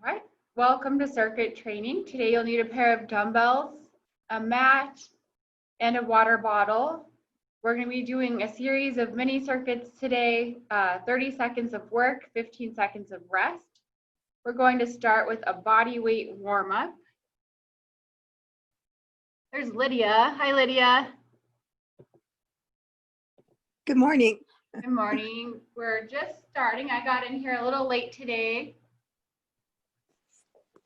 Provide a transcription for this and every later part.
All right, welcome to circuit training. Today you'll need a pair of dumbbells, a mat, and a water bottle. We're going to be doing a series of mini circuits today, 30 seconds of work, 15 seconds of rest. We're going to start with a body weight warm-up. There's Lydia. Hi, Lydia. Good morning. Good morning. We're just starting. I got in here a little late today.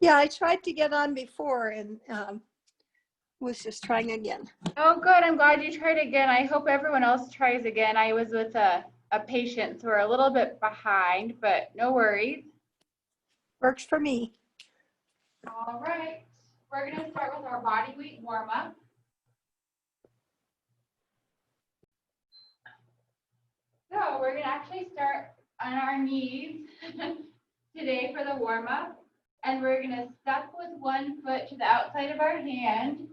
Yeah, I tried to get on before and was just trying again. Oh, good. I'm glad you tried again. I hope everyone else tries again. I was with a patient, so we're a little bit behind, but no worries. Works for me. All right. We're going to start with our body weight warm-up. So we're going to actually start on our knees today for the warm-up. And we're going to step with one foot to the outside of our hand.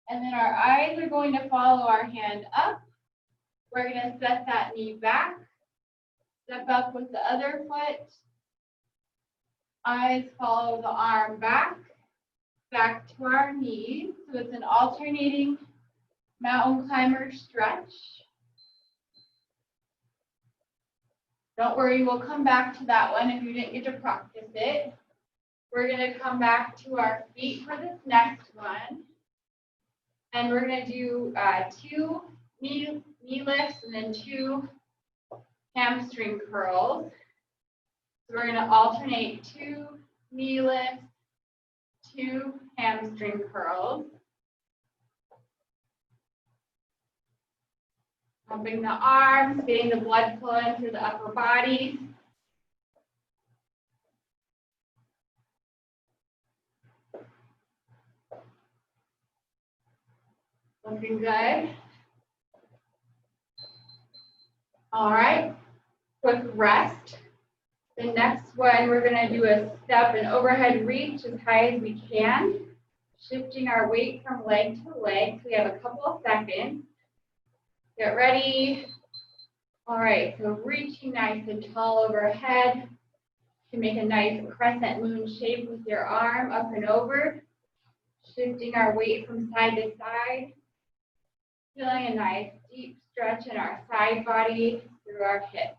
And then our eyes are going to follow our hand up. We're going to set that knee back. Step up with the other foot. Eyes follow the arm back to our knees. So it's an alternating mountain climber stretch. Don't worry, we'll come back to that one if you didn't get to practice it. We're going to come back to our feet for this next one. And we're going to do 2 knee lifts and then 2 hamstring curls. So we're going to alternate 2 knee lifts, 2 hamstring curls. Pumping the arms, getting the blood flowing through the upper body. Looking good. All right, quick rest. The next one, we're going to do a step and overhead reach as high as we can, shifting our weight from leg to leg. So we have a couple of seconds. Get ready. All right, so reaching nice and tall overhead. You can make a nice crescent moon shape with your arm up and over, shifting our weight from side to side. Feeling a nice deep stretch in our side body through our hips.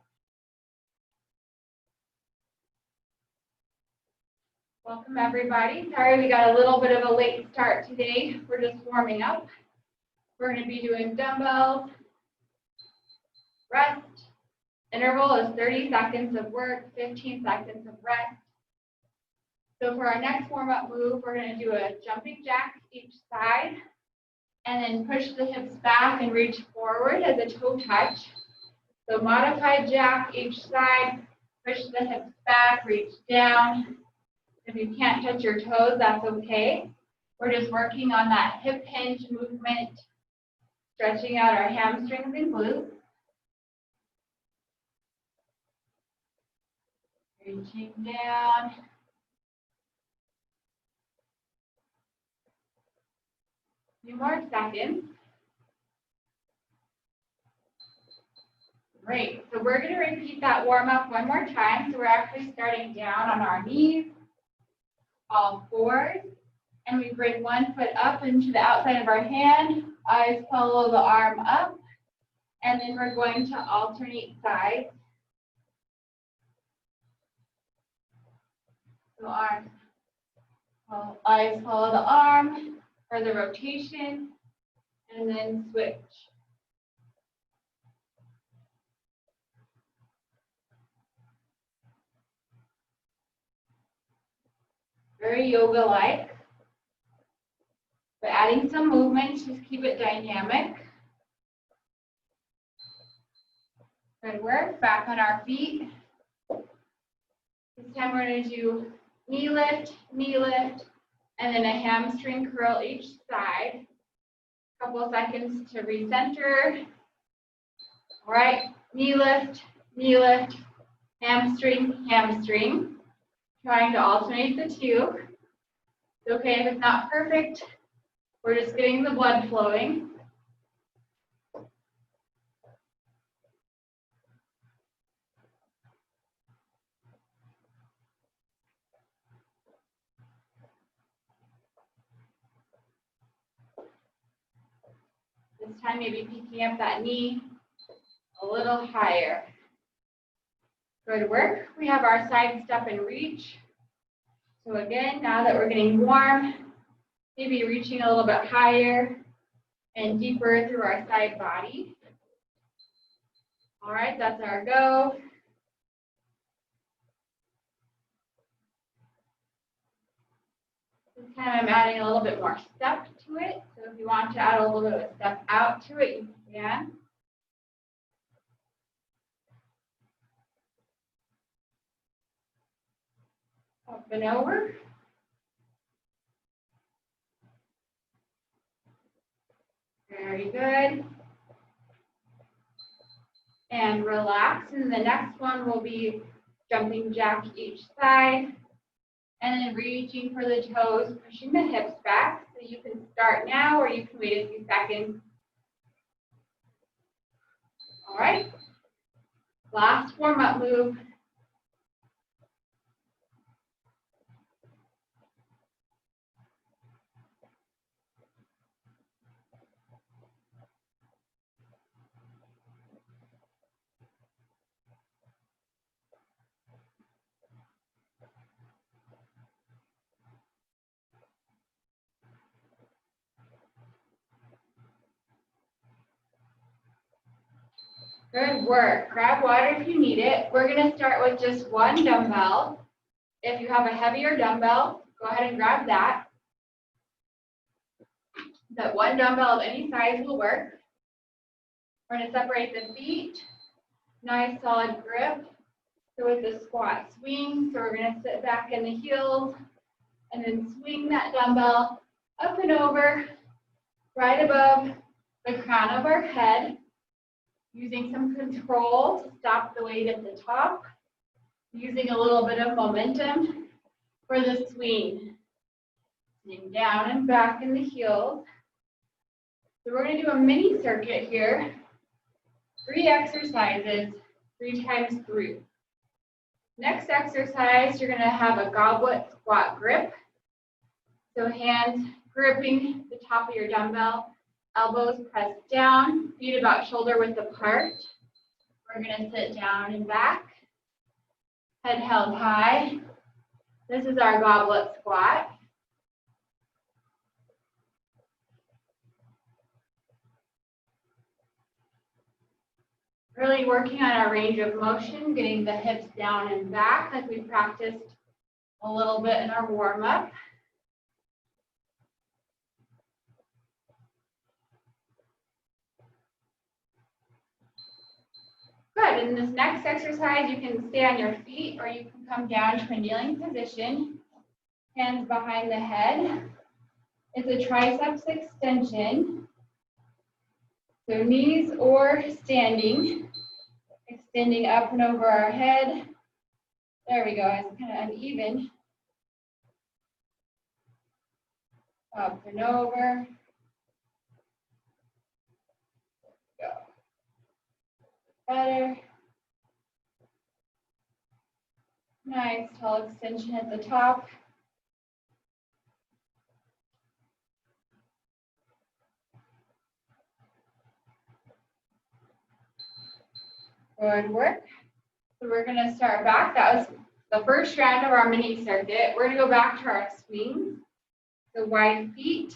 Welcome everybody. Sorry we got a little bit of a late start today. We're just warming up. We're going to be doing dumbbells, rest. Interval is 30 seconds of work, 15 seconds of rest. So for our next warm-up move, we're going to do a jumping jack each side. And then push the hips back and reach forward as a toe touch. So modified jack each side, push the hips back, reach down. If you can't touch your toes, that's okay. We're just working on that hip hinge movement, stretching out our hamstrings and glutes. Reaching down. Few more seconds. Great. So we're going to repeat that warm up one more time. So we're actually starting down on our knees, all fours, and we bring one foot up into the outside of our hand. Eyes follow the arm up, and then we're going to alternate sides. So arms, eyes follow the arm for the rotation, and then switch. Very yoga-like, but adding some movement, just keep it dynamic. Good work, back on our feet. This time we're going to do knee lift, and then a hamstring curl each side. Couple seconds to recenter. All right, knee lift, hamstring, hamstring. Trying to alternate the two. It's okay if it's not perfect. We're just getting the blood flowing. This time maybe picking up that knee a little higher. Good work. We have our side step and reach. So again, now that we're getting warm, maybe reaching a little bit higher and deeper through our side body. All right, that's our go. This time I'm adding a little bit more step to it. So if you want to add a little bit of a step out to it, you can. Up and over. Very good. And relax. And the next one will be jumping jack each side. And then reaching for the toes, pushing the hips back. So you can start now or you can wait a few seconds. All right. Last warm-up move. Good work. Grab water if you need it. We're going to start with just one dumbbell. If you have a heavier dumbbell, go ahead and grab that. That one dumbbell of any size will work. We're going to separate the feet. Nice solid grip. So with the squat swing, so we're going to sit back in the heels and then swing that dumbbell up and over right above the crown of our head. Using some control to stop the weight at the top, using a little bit of momentum for the swing. Sitting down and back in the heels. So we're going to do a mini circuit here. 3 exercises, 3 times 3. Next exercise, you're going to have a goblet squat grip. So hands gripping the top of your dumbbell. Elbows pressed down, feet about shoulder width apart. We're going to sit down and back. Head held high. This is our goblet squat. Really working on our range of motion, getting the hips down and back like we practiced a little bit in our warm-up. Good. In this next exercise, you can stay on your feet or you can come down to a kneeling position. Hands behind the head. It's a triceps extension. So knees or standing, extending up and over our head. There we go. It's kind of uneven. Up and over. Go. Better. Nice tall extension at the top. Good work. So we're going to start back. That was the first round of our mini circuit. We're going to go back to our swings. So wide feet,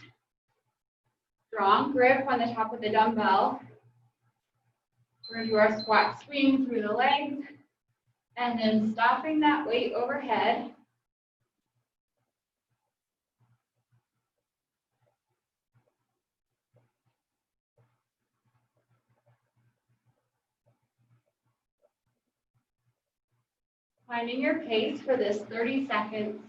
strong grip on the top of the dumbbell. We're going to do our squat swing through the legs and then stopping that weight overhead. Finding your pace for this 30 seconds.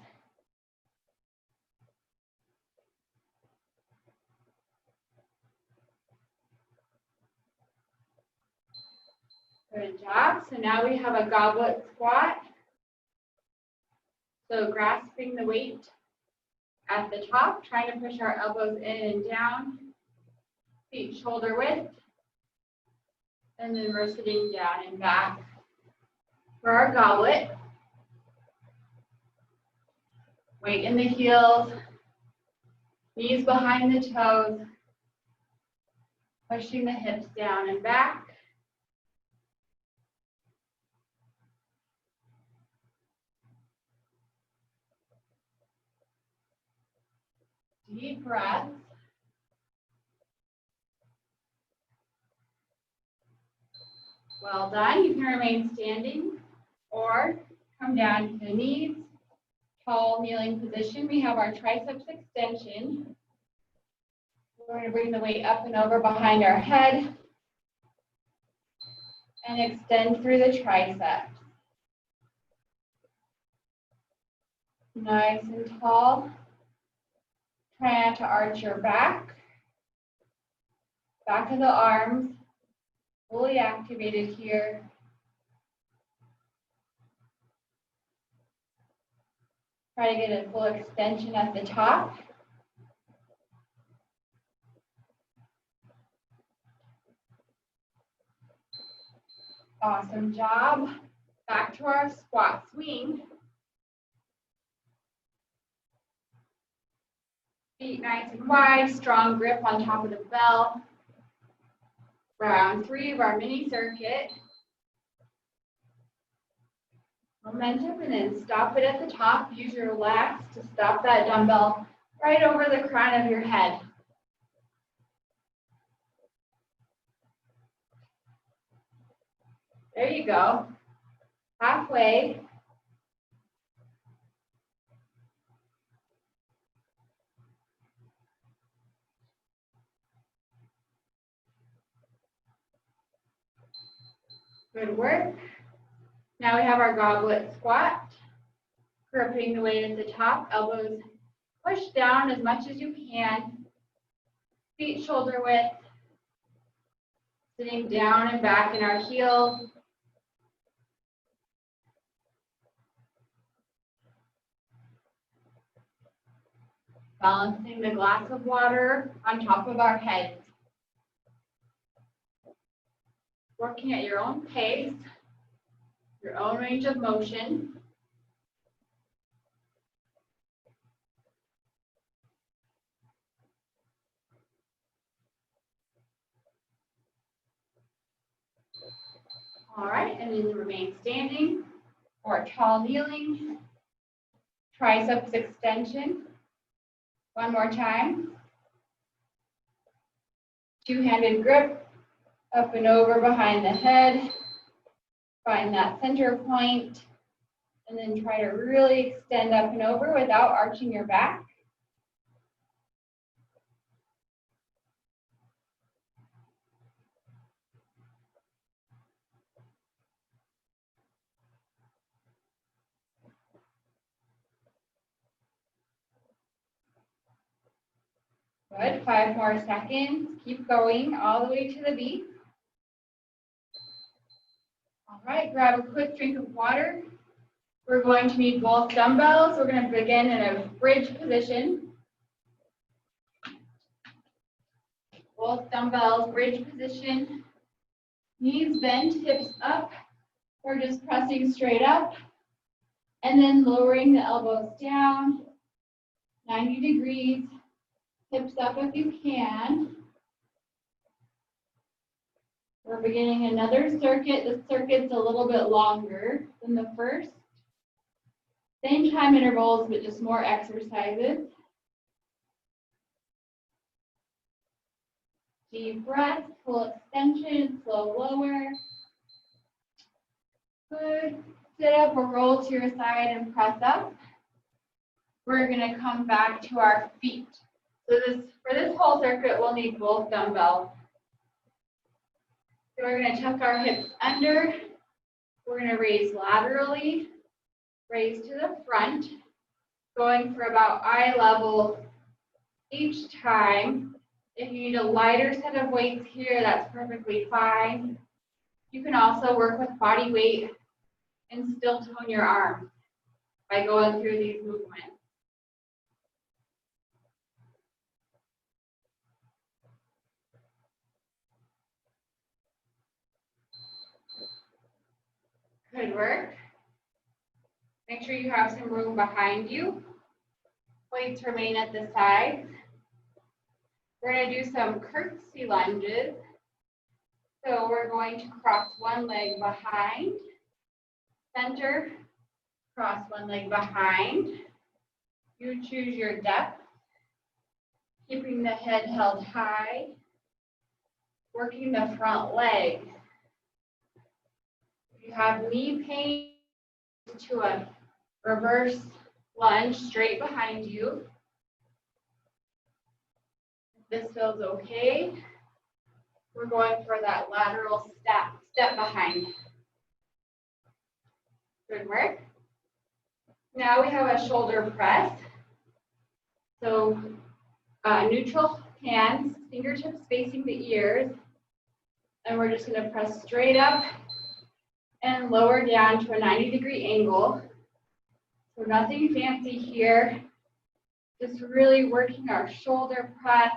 Good job. So now we have a goblet squat. So grasping the weight at the top, trying to push our elbows in and down, feet shoulder width, and then we're sitting down and back for our goblet. Weight in the heels, knees behind the toes. Pushing the hips down and back. Deep breaths. Well done. You can remain standing or come down to the knees. Tall kneeling position. We have our triceps extension. We're going to bring the weight up and over behind our head and extend through the triceps. Nice and tall. Try not to arch your back. Back of the arms fully activated here. Try to get a full extension at the top. Awesome job. Back to our squat swing. Feet nice and wide, strong grip on top of the bell. Round 3 of our mini circuit. Momentum, and then stop it at the top. Use your legs to stop that dumbbell right over the crown of your head. There you go. Halfway. Good work. Now we have our goblet squat. Gripping the weight at the top, elbows push down as much as you can. Feet shoulder width. Sitting down and back in our heels. Balancing the glass of water on top of our heads. Working at your own pace, your own range of motion. All right, and then remain standing or tall kneeling. Triceps extension. One more time. Two-handed grip, up and over behind the head. Find that center point, and then try to really extend up and over without arching your back. Good, 5 more seconds. Keep going all the way to the beat. All right, grab a quick drink of water. We're going to need both dumbbells. We're going to begin in a bridge position. Both dumbbells, bridge position. Knees bent, hips up. We're just pressing straight up. And then lowering the elbows down. 90 degrees. Hips up if you can. We're beginning another circuit. The circuit's a little bit longer than the first. Same time intervals, but just more exercises. Deep breath, full extension, slow lower. Good. Sit up or roll to your side and press up. We're going to come back to our feet. So for this whole circuit, we'll need both dumbbells. So we're going to tuck our hips under. We're going to raise laterally, raise to the front, going for about eye level each time. If you need a lighter set of weights here, that's perfectly fine. You can also work with body weight and still tone your arms by going through these movements. Good work. Make sure you have some room behind you. Weights remain at the sides. We're going to do some curtsy lunges. So we're going to cross one leg behind, center, cross one leg behind. You choose your depth, keeping the head held high, working the front leg. If you have knee pain, to a reverse lunge straight behind you. If this feels okay, we're going for that lateral step behind. Good work. Now we have a shoulder press. So neutral hands, fingertips facing the ears, and we're just going to press straight up and lower down to a 90-degree angle. So nothing fancy here, just really working our shoulder press,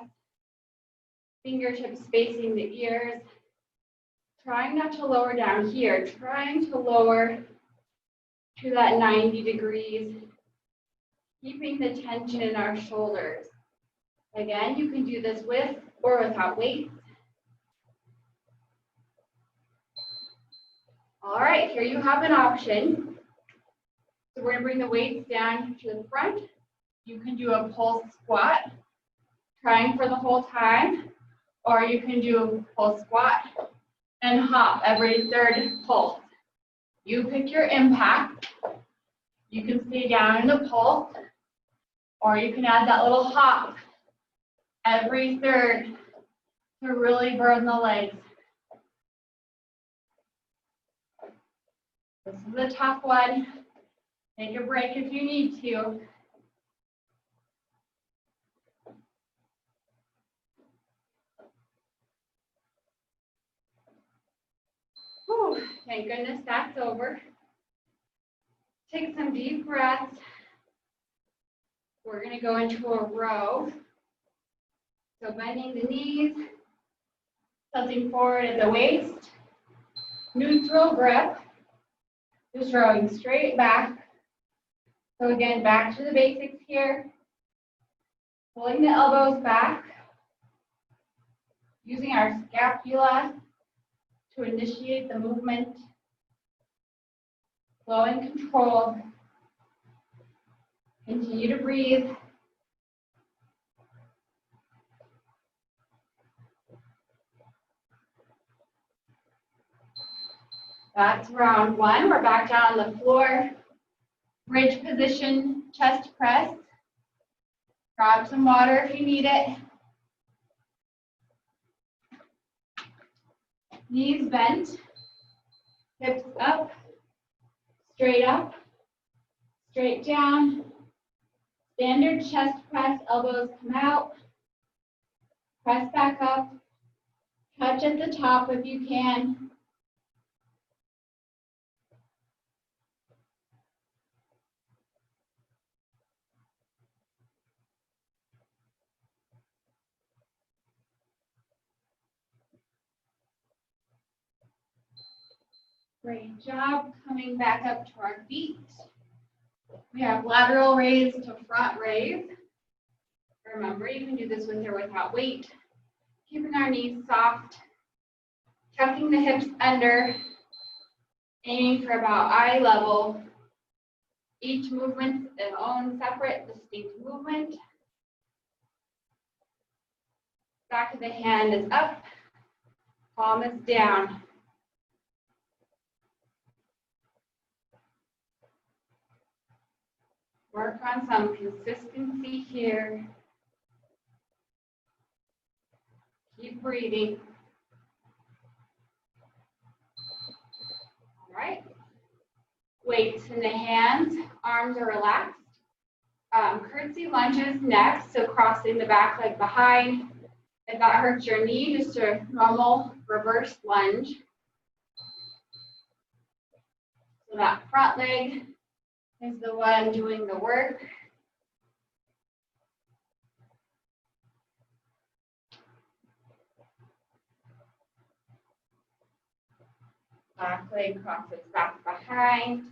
fingertips facing the ears, trying not to lower down here, trying to lower to that 90 degrees, keeping the tension in our shoulders. Again, you can do this with or without weights. All right, here you have an option. So we're going to bring the weights down to the front. You can do a pulse squat, trying for the whole time, or you can do a pulse squat and hop every third pulse. You pick your impact. You can stay down in the pulse, or you can add that little hop every third to really burn the legs. This is a tough one. Take a break if you need to. Whew, thank goodness that's over. Take some deep breaths. We're going to go into a row. So bending the knees, tilting forward at the waist, neutral grip, just rowing straight back. So again, back to the basics here. Pulling the elbows back, using our scapula to initiate the movement. Slow and controlled. Continue to breathe. That's round one. We're back down on the floor. Bridge position, chest press. Grab some water if you need it. Knees bent, hips up, straight down. Standard chest press, elbows come out. Press back up. Touch at the top if you can. Great job. Coming back up to our feet. We have lateral raise to front raise. Remember, you can do this with or without weight. Keeping our knees soft. Tucking the hips under. Aiming for about eye level. Each movement its own separate, distinct movement. Back of the hand is up. Palm is down. Work on some consistency here. Keep breathing. All right. Weights in the hands, arms are relaxed. Curtsy lunges next, so crossing the back leg behind. If that hurts your knee, just a normal reverse lunge. So that front leg is the one doing the work. Back leg crosses back behind.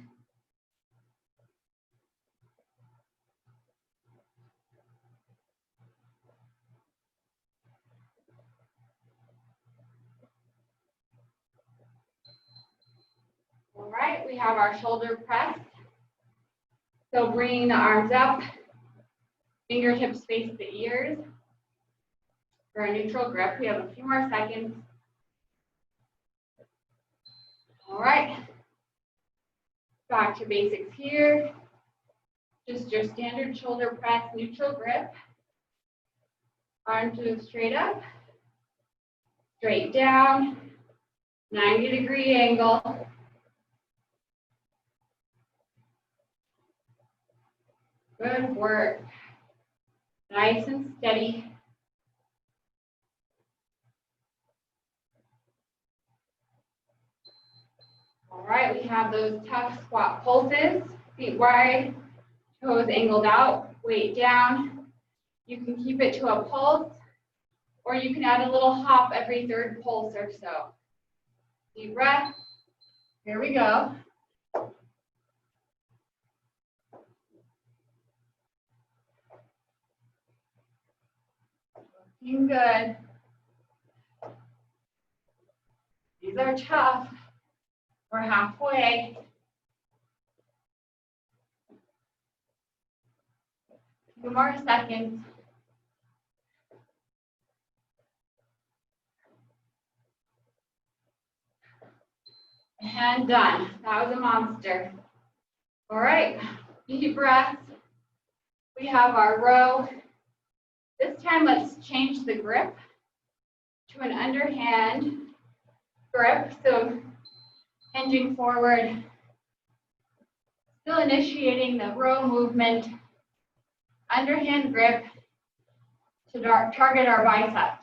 right, we have our shoulder press. So bringing the arms up, fingertips face the ears for a neutral grip. We have a few more seconds. All right, back to basics here. Just your standard shoulder press, neutral grip. Arms move straight up, straight down, 90-degree angle. Good work. Nice and steady. All right, we have those tough squat pulses. Feet wide, toes angled out, weight down. You can keep it to a pulse, or you can add a little hop every third pulse or so. Deep breath. Here we go. Looking good. These are tough. We're halfway. A few more seconds. And done. That was a monster. All right, deep breath. We have our row. This time, let's change the grip to an underhand grip. So hinging forward, still initiating the row movement, underhand grip to target our biceps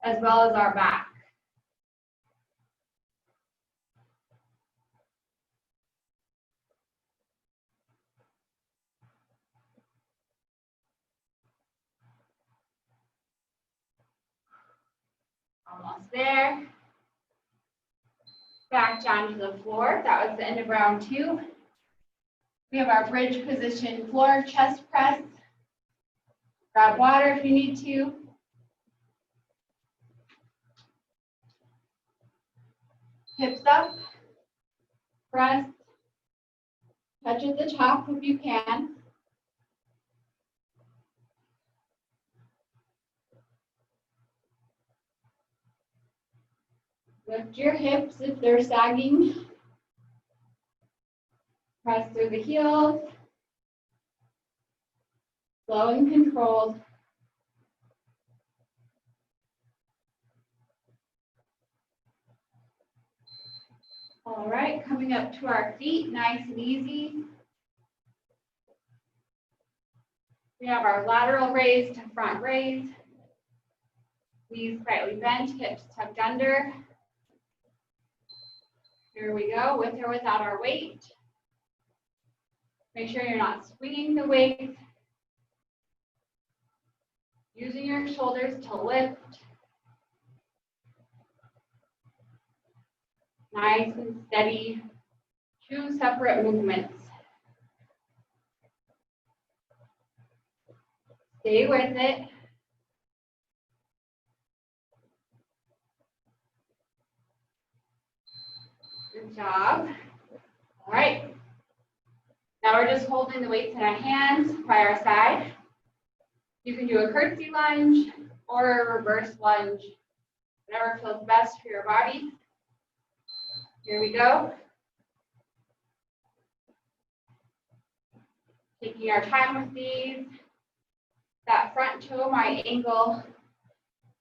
as well as our back. Almost there. Back down to the floor. That was the end of round 2. We have our bridge position floor chest press. Grab water if you need to. Hips up. Press. Touch at the top if you can. Lift your hips if they're sagging. Press through the heels. Slow and controlled. All right, coming up to our feet, nice and easy. We have our lateral raise to front raise. Knees slightly bent, hips tucked under. Here we go, with or without our weight. Make sure you're not swinging the weight. Using your shoulders to lift. Nice and steady. 2 separate movements. Stay with it. Good job. All right. Now we're just holding the weights in our hands by our side. You can do a curtsy lunge or a reverse lunge, whatever feels best for your body. Here we go. Taking our time with these. That front toe might angle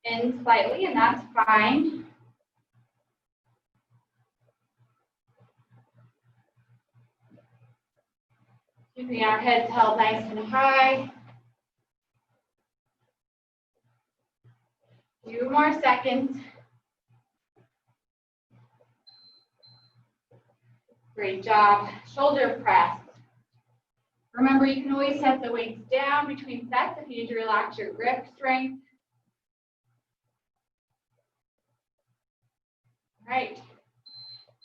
in slightly, and that's fine. Keeping our heads held nice and high. A few more seconds. Great job. Shoulder press. Remember, you can always set the weights down between sets if you need to relax your grip strength. All right.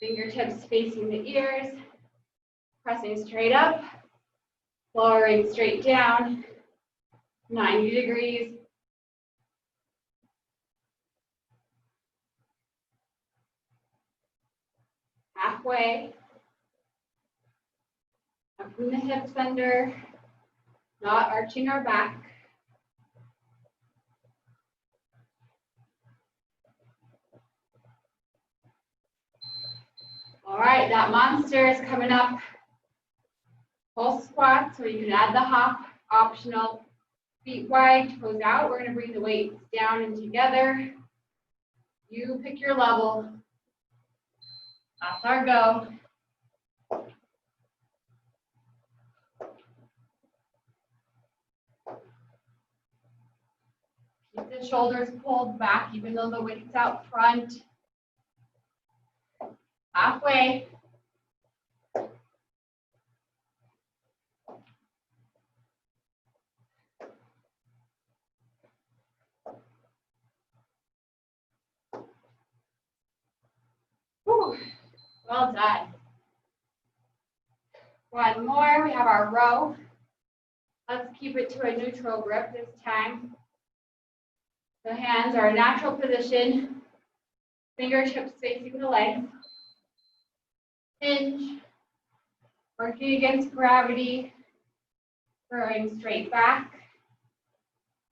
Fingertips facing the ears. Pressing straight up. Lowering straight down. 90 degrees. halfway. Tucking the hips under, not arching our back. All right, that monster is coming up. Full squat, so you can add the hop, optional. Feet wide, toes out. We're going to bring the weights down and together. You pick your level. That's our go. Keep the shoulders pulled back, even though the weight's out front. Halfway. Whew. Well done. One more. We have our row. Let's keep it to a neutral grip this time. The hands are in natural position. Fingertips facing the legs. Hinge. Working against gravity. Throwing straight back.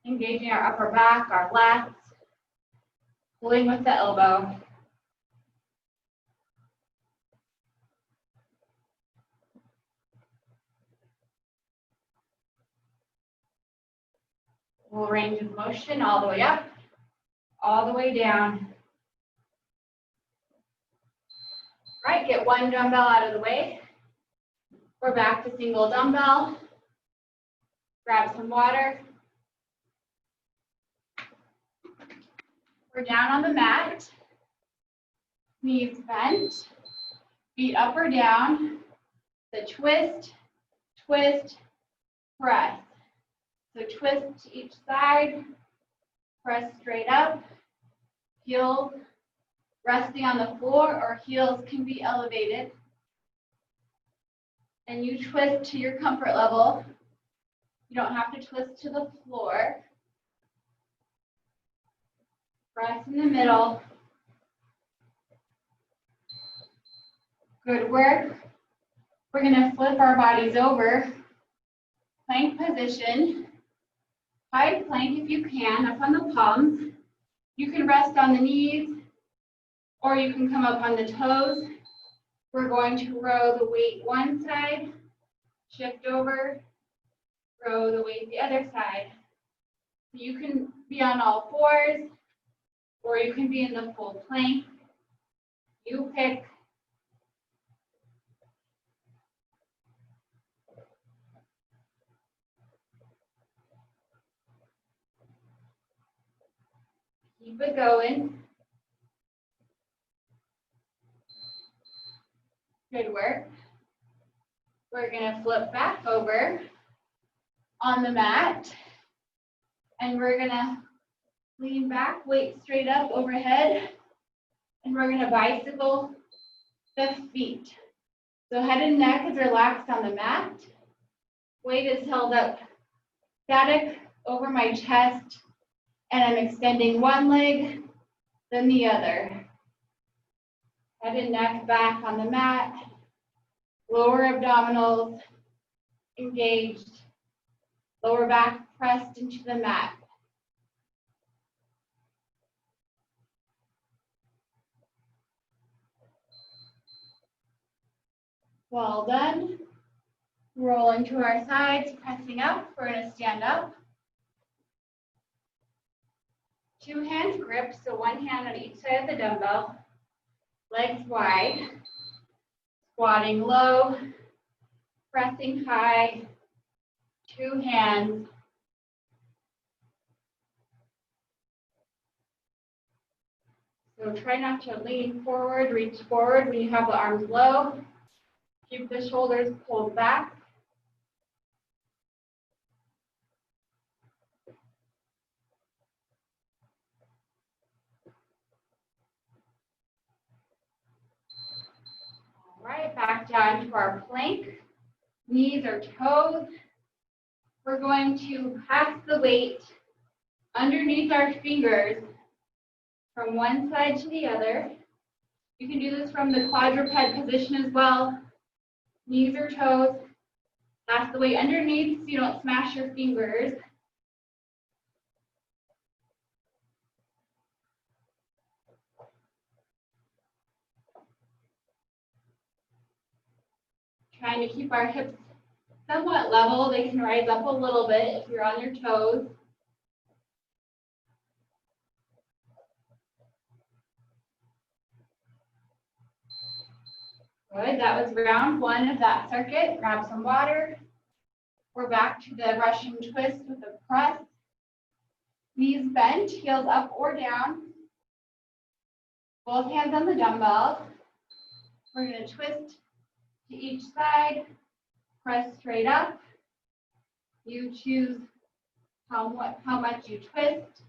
Engaging our upper back, our lats. Pulling with the elbow. Full range of motion all the way up, all the way down. All right, get one dumbbell out of the way. We're back to single dumbbell. Grab some water. We're down on the mat. Knees bent. Feet up or down. The twist, twist, press. So twist to each side, press straight up, heels resting on the floor or heels can be elevated. And you twist to your comfort level. You don't have to twist to the floor. Press in the middle. Good work. We're going to flip our bodies over. Plank position. High plank if you can, up on the palms. You can rest on the knees, or you can come up on the toes. We're going to row the weight one side, shift over, row the weight the other side. You can be on all fours, or you can be in the full plank. You pick. Keep it going. Good work. We're going to flip back over on the mat. And we're going to lean back, weight straight up overhead. And we're going to bicycle the feet. So head and neck is relaxed on the mat. Weight is held up static over my chest. And I'm extending one leg, then the other. Head and neck back on the mat. Lower abdominals engaged. Lower back pressed into the mat. Well done. Rolling to our sides, pressing up. We're going to stand up. Two-hand grip, so one hand on each side of the dumbbell. Legs wide. Squatting low. Pressing high. Two hands. So try not to lean forward, reach forward when you have the arms low. Keep the shoulders pulled back. All right, back down to our plank. Knees or toes. We're going to pass the weight underneath our fingers from one side to the other. You can do this from the quadruped position as well. Knees or toes. Pass the weight underneath so you don't smash your fingers. Trying to keep our hips somewhat level. They can rise up a little bit if you're on your toes. Good, that was round one of that circuit. Grab some water. We're back to the Russian twist with the press. Knees bent, heels up or down. Both hands on the dumbbells. We're going to twist to each side, press straight up. You choose how much you twist.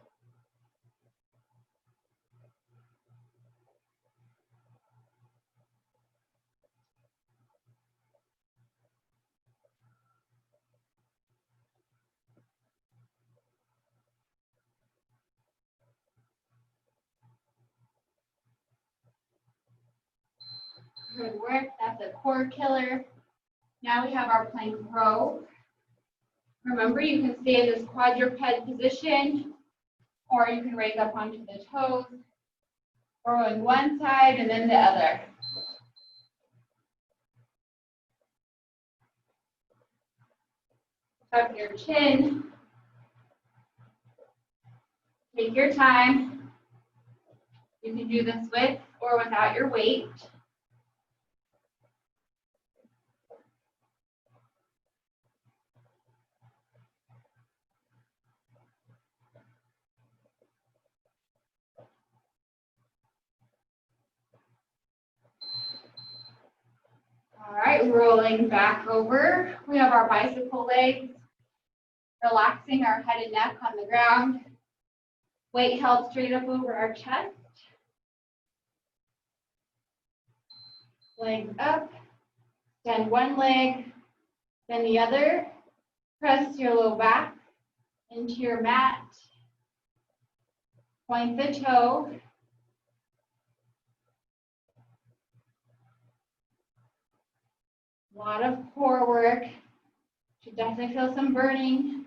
Good work, that's a core killer. Now we have our plank row. Remember, you can stay in this quadruped position, or you can raise up onto the toes, or on one side and then the other. Tuck your chin. Take your time. You can do this with or without your weight. All right, rolling back over. We have our bicycle legs, relaxing our head and neck on the ground. Weight held straight up over our chest. Legs up. Extend one leg, then the other. Press your low back into your mat. Point the toe. A lot of core work. Should definitely feel some burning.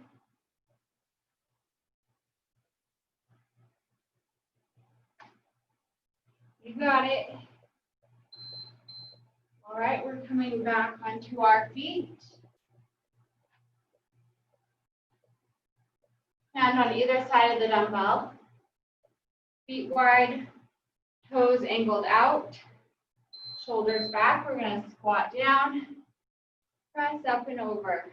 You got it. All right, we're coming back onto our feet. Hand on either side of the dumbbell. Feet wide, toes angled out. Shoulders back. We're going to squat down. Press up and over.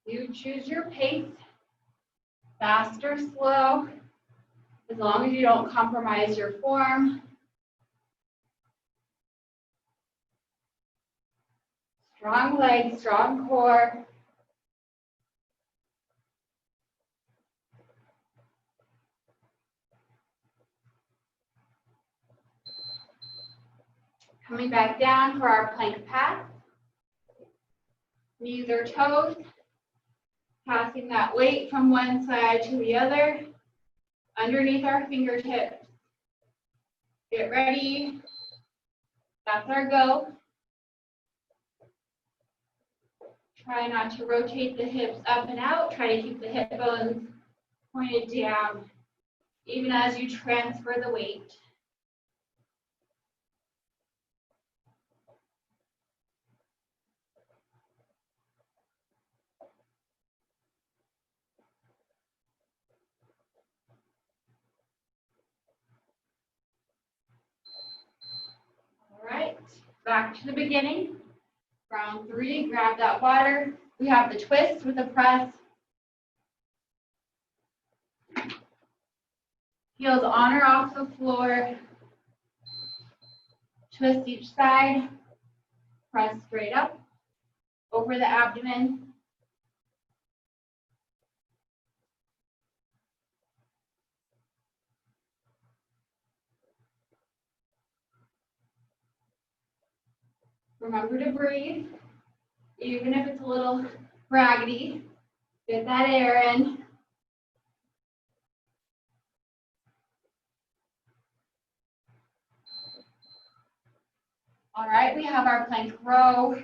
You choose your pace. Fast or slow. As long as you don't compromise your form. Strong legs, strong core. Coming back down for our plank pass. Knees or toes. Passing that weight from one side to the other. Underneath our fingertips. Get ready. That's our go. Try not to rotate the hips up and out. Try to keep the hip bones pointed down, even as you transfer the weight. All right, back to the beginning. Round three, grab that water. We have the twist with the press. Heels on or off the floor. Twist each side. Press straight up over the abdomen. Remember to breathe, even if it's a little raggedy. Get that air in. All right, we have our plank row.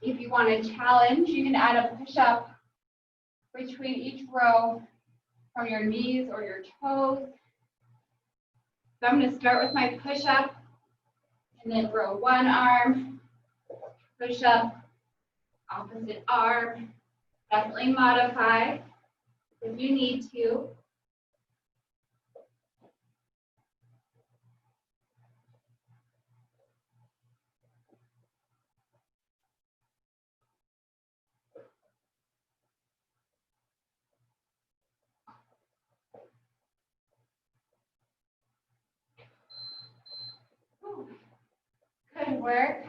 If you want to challenge, you can add a push-up between each row from your knees or your toes. So I'm going to start with my push-up and then row one arm, push-up, opposite arm. Definitely modify if you need to. Good work.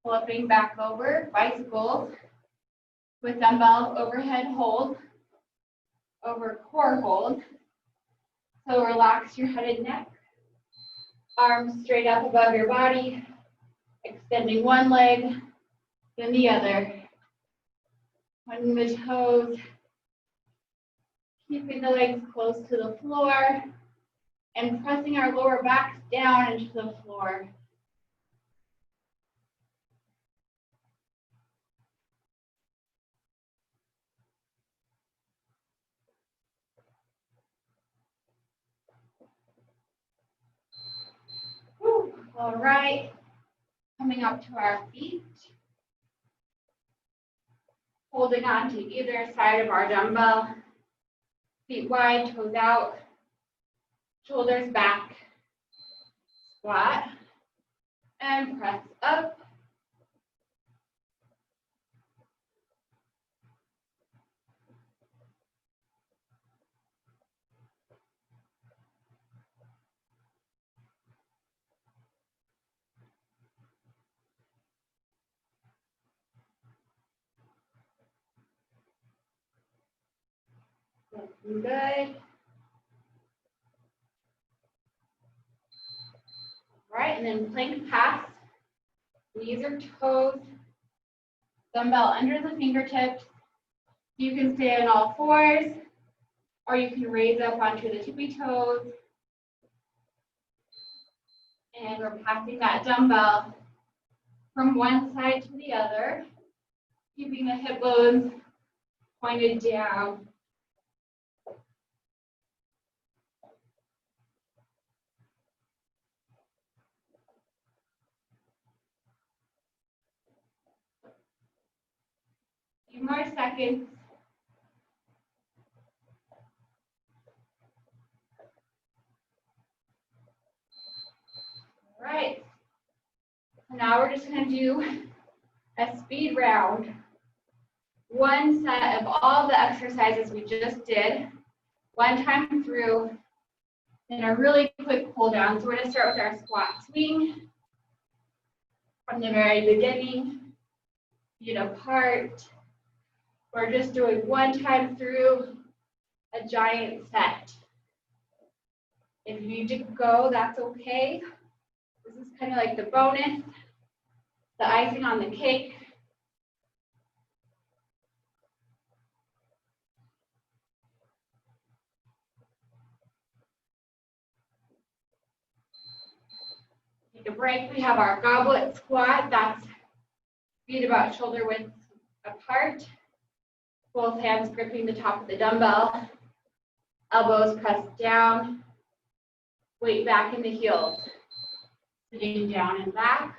Flipping back over, bicycles with dumbbell overhead hold over core hold. So relax your head and neck. Arms straight up above your body, extending one leg, then the other. Pointing the toes, keeping the legs close to the floor, and pressing our lower backs down into the floor. Whew. All right, coming up to our feet. Holding on to either side of our dumbbell. Feet wide, toes out, shoulders back. Squat and press up. Looking good. All right, and then plank pass. Knees or toes. Dumbbell under the fingertips. You can stay on all fours, or you can raise up onto the tippy toes. And we're passing that dumbbell from one side to the other, keeping the hip bones pointed down. A few more seconds. All right. Now we're just going to do a speed round. One set of all the exercises we just did, one time through, then a really quick cool down. So we're going to start with our squat swing from the very beginning, feet apart. We're just doing one time through a giant set. If you need to go, that's okay. This is kind of like the bonus, the icing on the cake. Take a break. We have our goblet squat. That's feet about shoulder width apart. Both hands gripping the top of the dumbbell. Elbows pressed down. Weight back in the heels. Sitting down and back.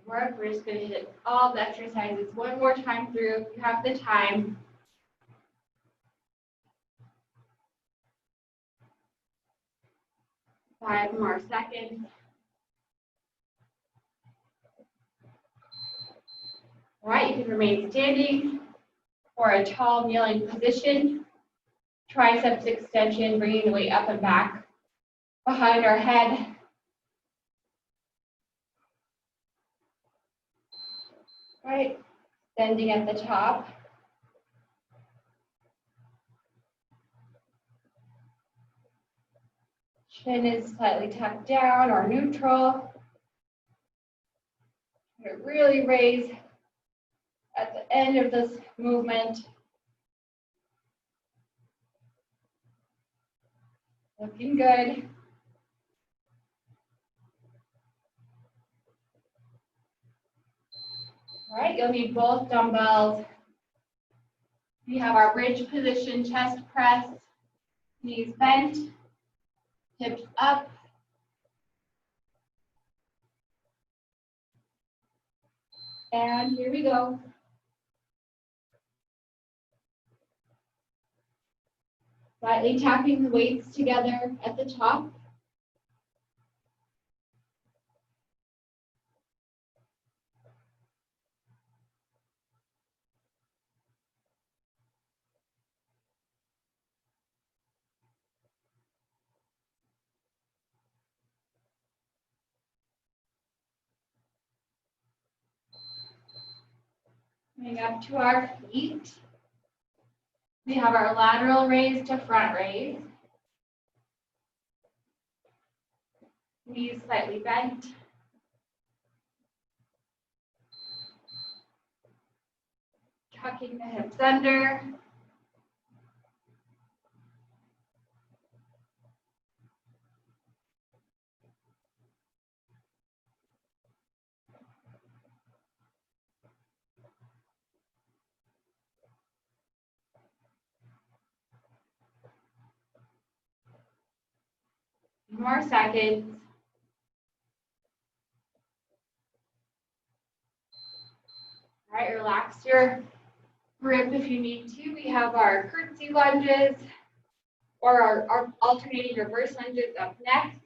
Work. We're just going to hit all the exercises one more time through if you have the time. Five more seconds. All right, you can remain standing or a tall kneeling position. Triceps extension, bringing the weight up and back behind our head. Right, bending at the top. Chin is slightly tucked down or neutral. Really raise at the end of this movement. Looking good. All right, you'll need both dumbbells. We have our bridge position, chest press, knees bent, hips up. And here we go. Slightly tapping the weights together at the top. Coming up to our feet. We have our lateral raise to front raise. Knees slightly bent. Tucking the hips under. More seconds. All right, relax your grip if you need to. We have our curtsy lunges or our alternating reverse lunges up next.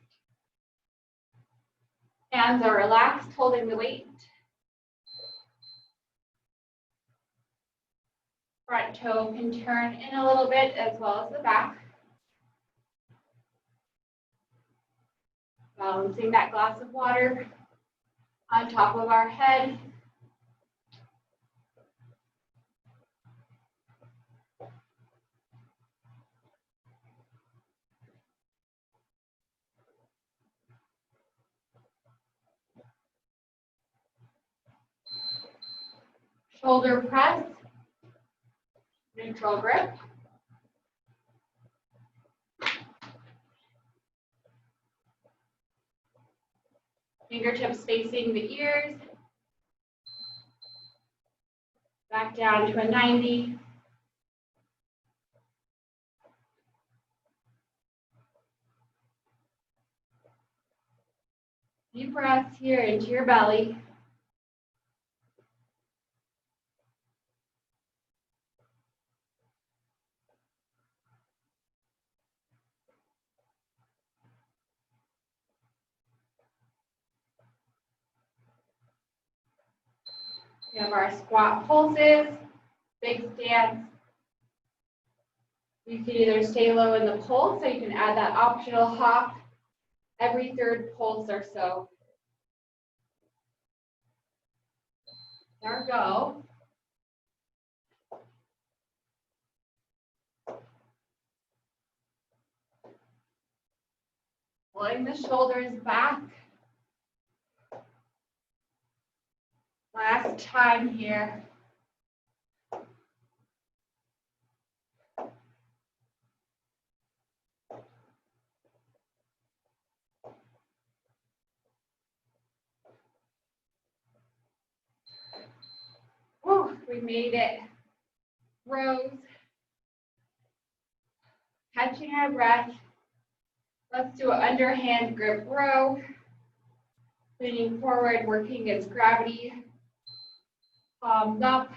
Hands are relaxed, holding the weight. Front toe can turn in a little bit as well as the back. Balancing that glass of water on top of our head. Shoulder press, neutral grip. Fingertips facing the ears. Back down to a 90. Deep breaths here into your belly. We have our squat pulses, big stance. You can either stay low in the pulse, so you can add that optional hop every third pulse or so. There we go. Pulling the shoulders back. Last time here. Whew, we made it. Rows. Catching our breath. Let's do an underhand grip row. Leaning forward, working against gravity. Palms up.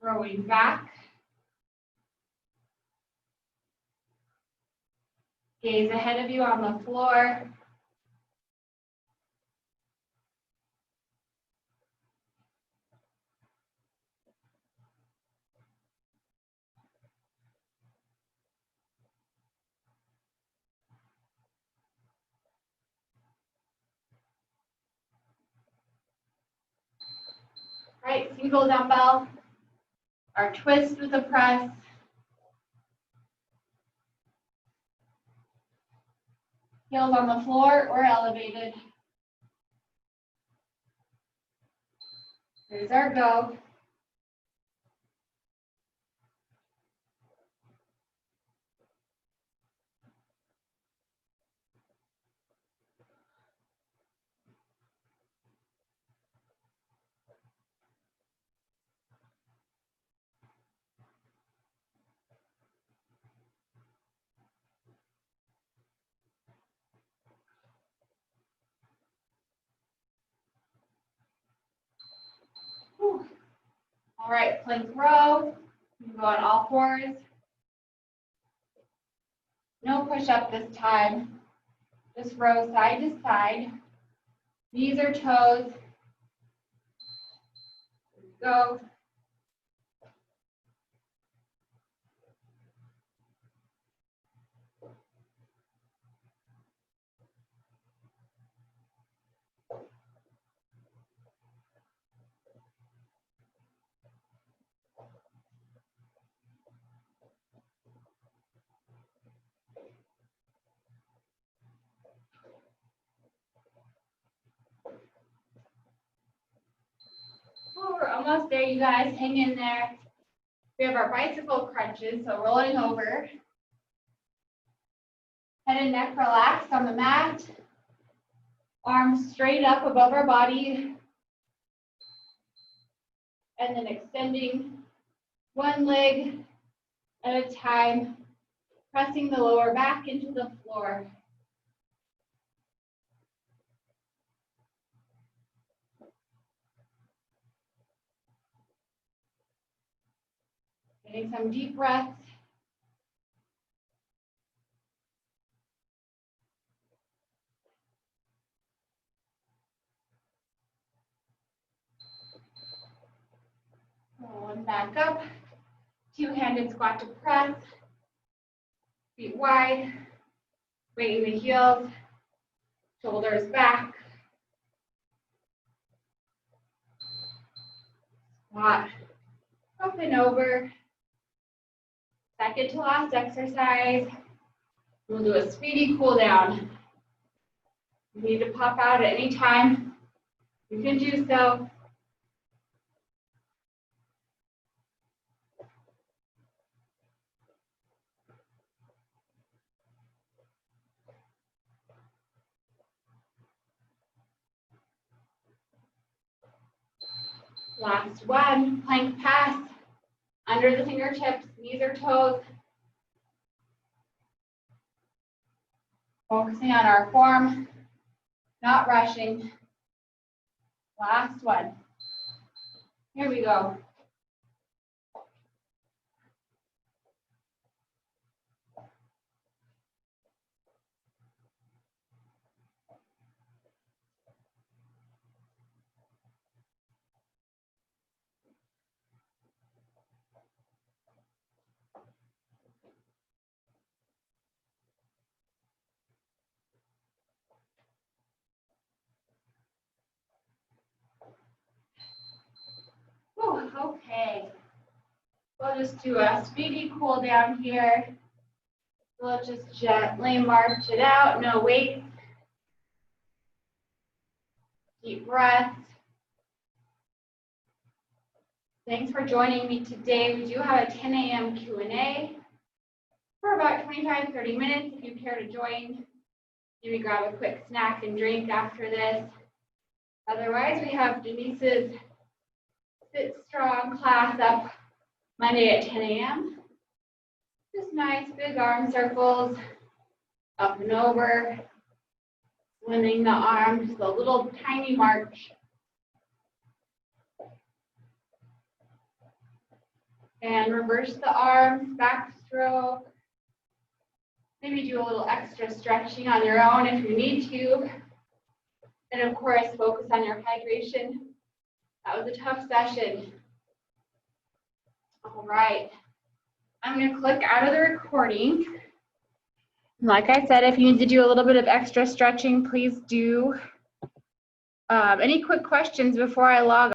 Rowing back. Gaze ahead of you on the floor. Right, single dumbbell. Our twist with the press. Heels on the floor or elevated. Here's our go. right, plank row. You can go on all fours. No push up this time. Just row side to side. Knees or toes. Go. Oh, we're almost there, you guys. Hang in there. We have our bicycle crunches, so rolling over. Head and neck relaxed on the mat. Arms straight up above our body. And then extending one leg at a time, pressing the lower back into the floor. Getting some deep breaths. Rolling back up. Two-handed squat to press. Feet wide. Weight in the heels. Shoulders back. Squat. Up and over. Second to last exercise. We'll do a speedy cool down. If you need to pop out at any time, you can do so. Last one, plank pass. Under the fingertips, knees or toes. Focusing on our form, not rushing. Last one. Here we go. Whew, okay. We'll just do a speedy cool down here. We'll just gently march it out, no weight. Deep breath. Thanks for joining me today. We do have a 10 a.m. Q&A for about 25-30 minutes. If you care to join, maybe grab a quick snack and drink after this. Otherwise, we have Denise's Sit Strong class up Monday at 10 a.m. Just nice big arm circles, up and over, swimming the arms, just a little tiny march. And reverse the arms, backstroke. Maybe do a little extra stretching on your own if you need to. And of course, focus on your hydration. That was a tough session. All right. I'm going to click out of the recording. Like I said, if you need to do a little bit of extra stretching, please do. Any quick questions before I log